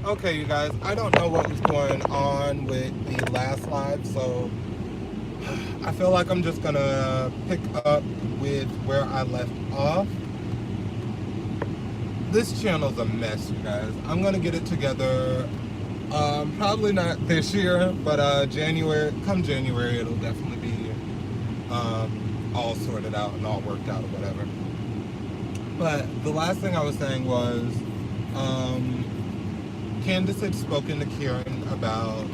Okay, you guys, I don't know what was going on with the last live, so I feel like I'm just gonna pick up with where I left off. This channel's a mess, you guys. I'm gonna get it together. Probably not this year, but come January, it'll definitely be all sorted out and all worked out or whatever. But the last thing I was saying was, Candace had spoken to Kieran about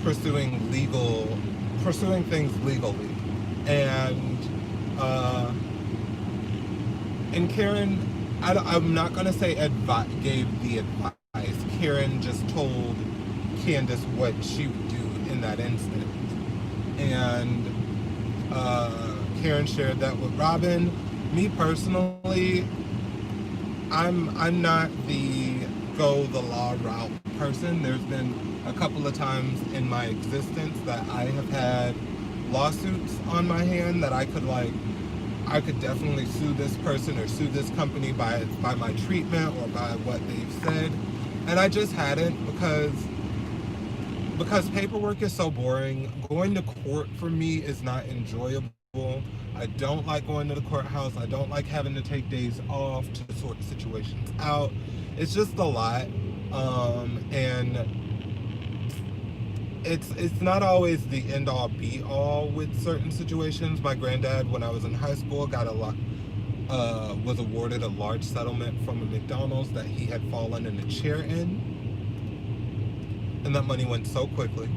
pursuing things legally, and uh, Kieran, I'm not gonna say gave the advice. Kieran just told Candace what she would do in that instant, and Kieran shared that with Robin. Me personally, I'm not the go the law route person. There's been a couple of times in my existence that I have had lawsuits on my hand that I could definitely sue this person or sue this company by my treatment or by what they've said, and I just hadn't because paperwork is so boring. Going to court for me is not enjoyable. I don't like going to the courthouse. I don't like having to take days off to sort situations out. It's just a lot, and it's not always the end all be all with certain situations. My granddad, when I was in high school, was awarded a large settlement from a McDonald's that he had fallen in a chair in, and that money went so quickly.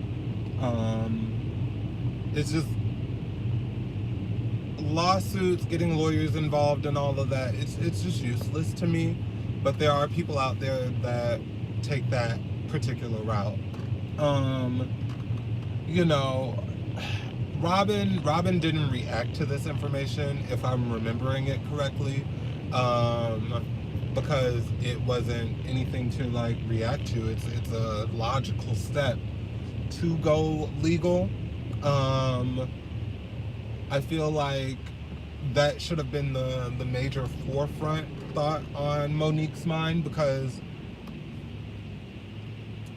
It's just lawsuits, getting lawyers involved, and all of that. It's just useless to me. But there are people out there that take that particular route. You know, Robin didn't react to this information, if I'm remembering it correctly, because it wasn't anything to like react to. It's a logical step to go legal. I feel like that should have been the major forefront thought on Monique's mind, because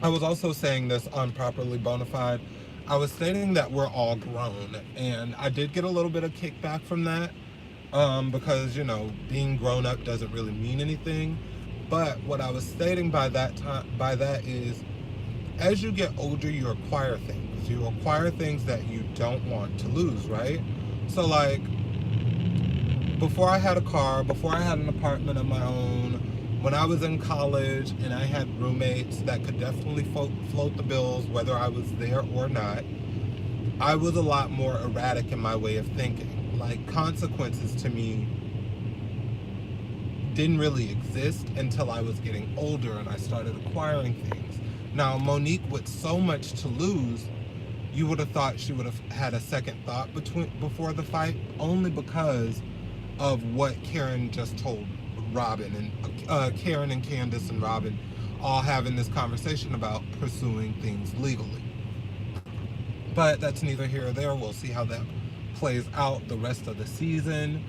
I was also saying this on Properly Bonafide. I was stating that we're all grown, and I did get a little bit of kickback from that, because, you know, being grown up doesn't really mean anything. But what I was stating by that is, as you get older, you acquire things. You acquire things that you don't want to lose, right? So, like, before I had a car, before I had an apartment of my own, when I was in college and I had roommates that could definitely float the bills, whether I was there or not, I was a lot more erratic in my way of thinking. Like, consequences to me didn't really exist until I was getting older and I started acquiring things. Now, Monique, with so much to lose, you would have thought she would have had a second thought before the fight, only because of what Karen just told Robin, and Karen and Candace and Robin all having this conversation about pursuing things legally. But that's neither here or there. We'll see how that plays out the rest of the season.